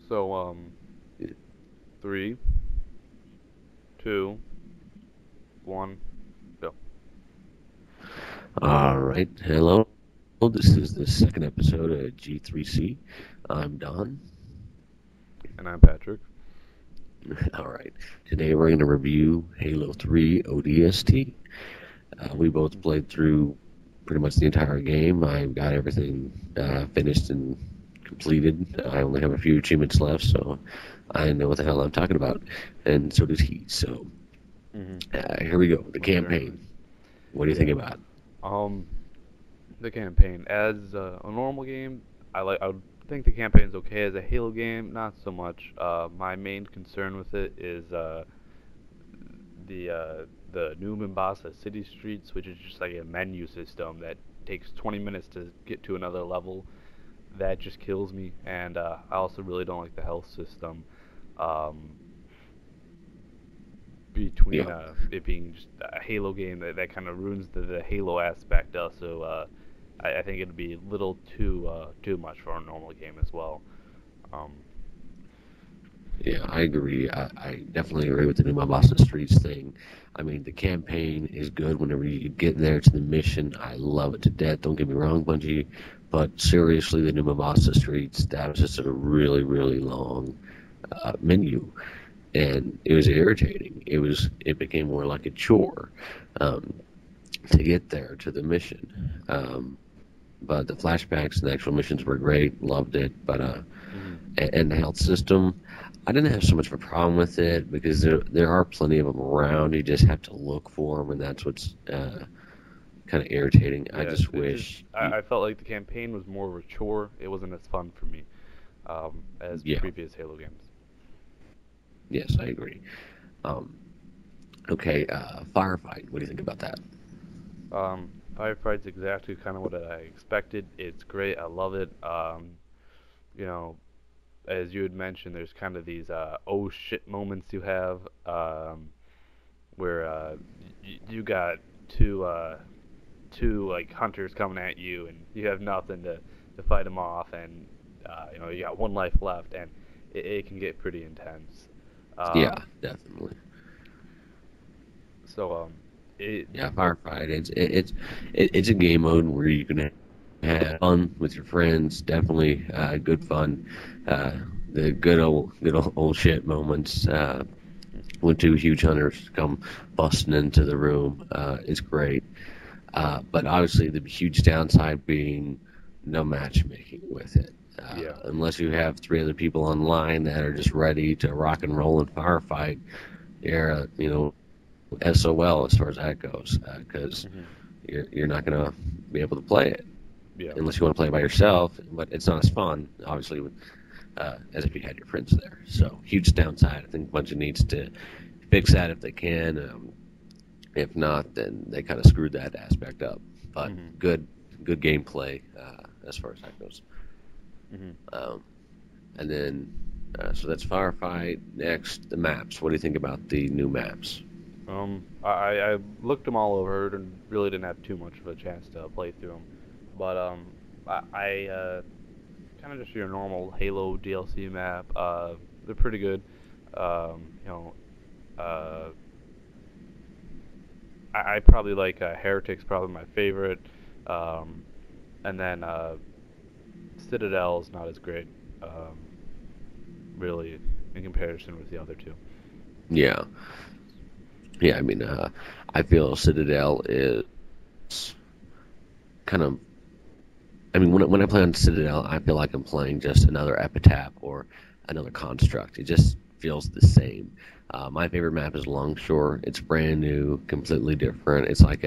So, three, two, one, go. All right. Hello. This is the second episode of G3C. I'm Don. And I'm Patrick. All right. Today we're going to review Halo 3 ODST. We both played through pretty much the entire game. I've got everything finished and completed. I only have a few achievements left, so I know what the hell I'm talking about. And so does he. So Mm-hmm. here we go. The Most certainly. campaign. What do you think Yeah. about it? Um, the campaign as a normal game, I would think the campaign's okay. As a Halo game, not so much. My main concern with it is the new Mombasa city streets, which is just like a menu system that takes 20 minutes to get to another level. That just kills me, and I also really don't like the health system. Um, between Yeah. it being just a Halo game that kind of ruins the Halo aspect. Also, I think it'd be a little too much for a normal game as well. Um, Yeah, I agree. I definitely agree with the New Mombasa Streets thing. I mean, the campaign is good whenever you get there to the mission. I love it to death. Don't get me wrong, Bungie, but seriously, the New Mombasa Streets, that was just a really, really long menu, and it was irritating. It became more like a chore um, to get there to the mission. But the flashbacks and the actual missions were great. Loved it, but hmm and the health system. I didn't have so much of a problem with it because there are plenty of them around. You just have to look for them, and that's what's kind of irritating. I Yeah, just it just wish, you, I felt like the campaign was more of a chore. It wasn't as fun for me as yeah, previous Halo games. yes, I agree. Um, okay, firefight. What do you think about that? Firefight's exactly kind of what I expected. It's great. I love it. You know, as you had mentioned, there's kind of these oh shit moments you have where you got two like hunters coming at you and you have nothing to fight them off, and you got one life left, and it can get pretty intense. Yeah, Um, definitely. so it Yeah, firefight. It's a game mode where you can have fun with your friends. Definitely good fun. Uh, the good old shit moments. When two huge hunters come busting into the room is great. But obviously, the huge downside being no matchmaking with it. yeah Unless you have three other people online that are just ready to rock and roll and firefight, you're SOL as far as that goes, because hmm you're not gonna be able to play it yeah unless you want to play it by yourself. But it's not as fun, obviously, as if you had your friends there. So huge downside. I think Bungie needs to fix that if they can. If not, then they kind of screwed that aspect up. But hmm good gameplay as far as that goes. hmm Um, and then, so that's Firefight. Next, the maps. What do you think about the new maps? I looked them all over and really didn't have too much of a chance to play through them, but I kind of just your normal Halo DLC map. They're pretty good. You know, uh, I probably like Heretic's probably my favorite, um, and then Citadel's not as great, really, in comparison with the other two. Yeah, yeah. I mean, I feel Citadel is kind of. I mean, when I play on Citadel, I feel like I'm playing just another epitaph or another construct. It just feels the same. My favorite map is Longshore. It's brand new, completely different. It's like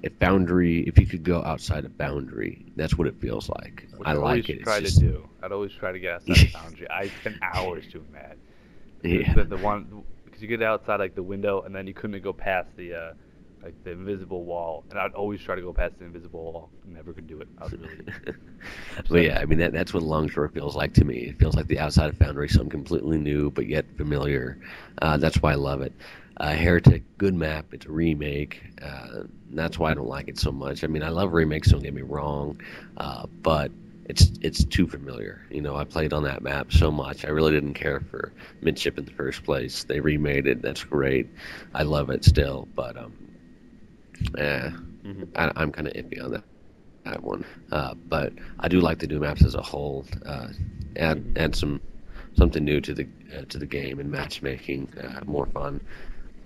if Boundary, if you could go outside of Boundary, that's what it feels like. Which I I always like it. It's try to just do. I'd always try to get outside of boundary. I spent hours doing that. yeah, The one because you get outside like the window and then you couldn't go past the like the invisible wall, and I'd always try to go past the invisible wall. Never could do it. I was really but upset. yeah, I mean that's what Longshore feels like to me. It feels like the outside of Foundry, something completely new but yet familiar. That's why I love it. Heretic, good map. It's a remake. That's why I don't like it so much. I mean, I love remakes. Don't get me wrong, but it's too familiar. You know, I played on that map so much. I really didn't care for Midship in the first place. They remade it. That's great. I love it still, but eh, Hmm. I'm kind of iffy on that one. But I do like the new maps as a whole. Add Hmm. something new to the game and matchmaking. More fun.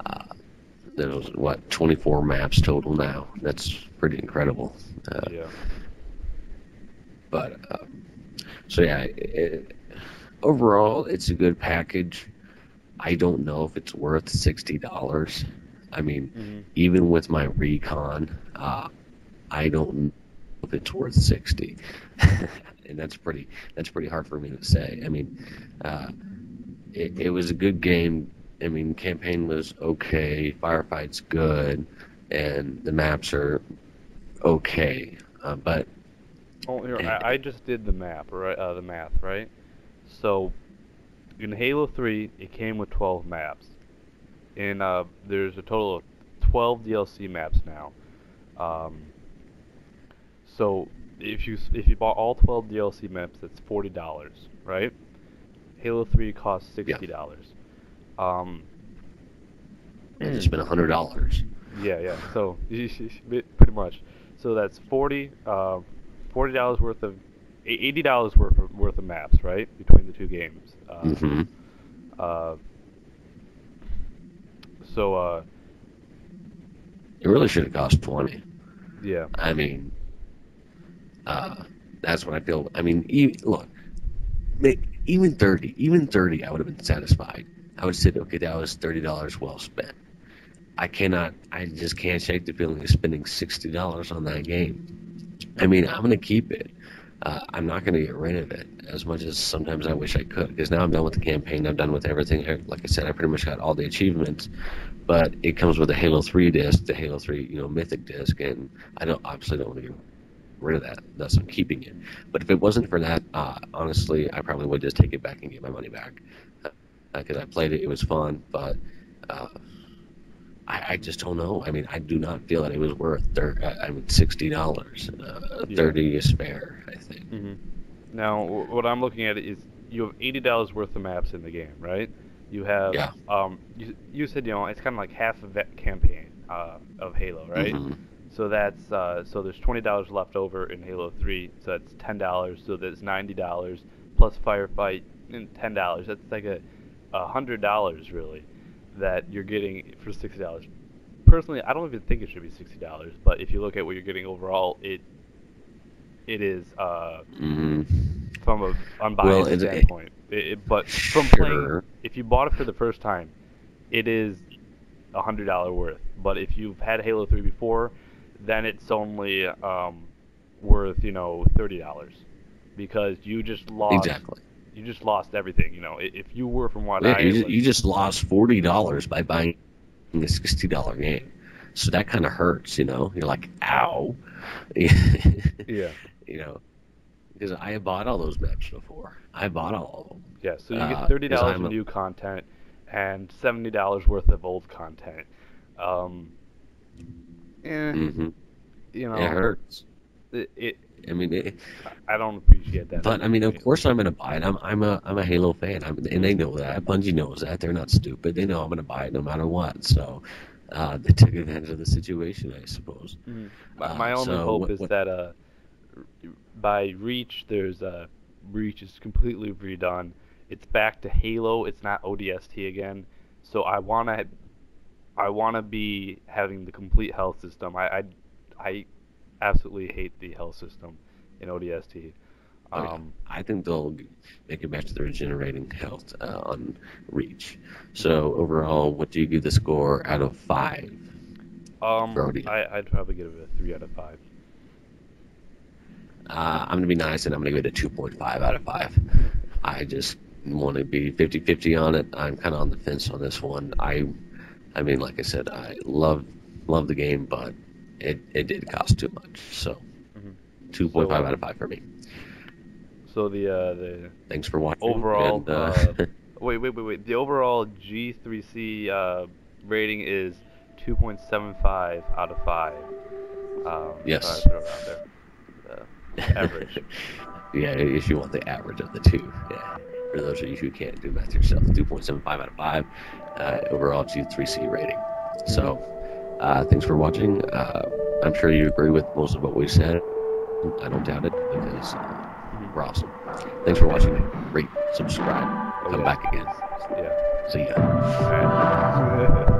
Uh, there's what 24 maps total now. That's pretty incredible. Yeah. But so yeah, overall it's a good package. I don't know if it's worth $60. I mean, Hmm. even with my recon, I don't know if it's worth 60, and that's pretty hard for me to say. I mean, uh, it was a good game. I mean, campaign was okay, firefight's good, and the maps are okay. But Oh, here eh, I just did the map, right? The math, right? So in Halo 3, it came with 12 maps. And there's a total of 12 DLC maps now. Um, so if you bought all 12 DLC maps, that's $40, right? Halo 3 costs yeah, $60. Um, I just spent $100. yeah, yeah. So pretty much. So that's $40 worth of $80 worth of maps, right? Between the two games. Hmm. Uh, so It really should have cost 20. yeah. I mean, uh, that's what I feel. I mean, look, even 30, I would have been satisfied. I would say, okay, that was $30 well spent. I just can't shake the feeling of spending $60 on that game. I Hmm. mean, I'm gonna keep it. I'm not gonna get rid of it as much as sometimes I wish I could. Because now I'm done with the campaign. I'm done with everything. Like I said, I pretty much got all the achievements. But it comes with a Halo 3 disc, the Halo 3, Mythic disc, and I obviously don't want to get rid of that. Thus, I'm keeping it. But if it wasn't for that, honestly, I probably would just take it back and get my money back. Because I played it, it was fun, but uh, I Hmm. just don't know. I mean, I do not feel that it was worth $60. Yeah. 30 is fair, I think. Hmm. Now, what I'm looking at is you have $80 worth of maps in the game, right? You have Yeah. you said it's kind of like half of that campaign of Halo, right? Hmm. So that's so there's $20 left over in Halo 3, so that's $10. So that's $90 plus firefight and $10. That's like $100 really that you're getting for $60. Personally, I don't even think it should be $60, but if you look at what you're getting overall, it is Hmm. from a Well, unbiased standpoint. But from playing, sure. if you bought it for the first time, it is $100 worth. But if you've had Halo 3 before, then it's only worth $30 because Exactly. you just lost everything. If you were from what Yeah, I was. you just lost $40 by buying a $60 game. So that kind of hurts, You're like, ow. you Yeah. know, because I have bought all those maps before. I bought all of them. Yeah, so you get thirty Because dollars I'm in a. new content and $70 worth of old content. Um, eh, Hmm. you It know, hurts. it I mean, I don't appreciate that but I mean, of honestly. course I'm gonna buy it. I'm a Halo fan. And they know that. Bungie knows that. They're not stupid. They know I'm gonna buy it no matter what. So, they took advantage of the situation, I suppose. Mhm. My only So hope what? is What? that by Reach there's Reach is completely redone. It's back to Halo. It's not ODST again. So I wanna be having the complete health system. I absolutely hate the health system in ODST. Oh yeah, Um, I think they'll make it back to the regenerating health on Reach. So overall, what do you give the score out of 5 for ODST? I'd probably give it a 3 out of 5. I'm gonna be nice and I'm gonna give it a 2.5 out of 5. I just want to be 50-50 on it. I'm kind of on the fence on this one. I mean, like I said, I love the game, but it did cost too much. So Hmm. 2.5 So out of 5 for me. the Thanks for watching, overall and wait. The overall G3C rating is 2.75 out of 5. If I yes. throw around there, average. Yeah, if you want the average of the two. Yeah. For those of you who can't do math yourself, 2.75 out of 5 overall G3C rating. So, thanks for watching. I'm sure you agree with most of what we said. I don't doubt it because we're awesome. Thanks for watching. Rate, subscribe, come back again. Yeah. See ya. All right.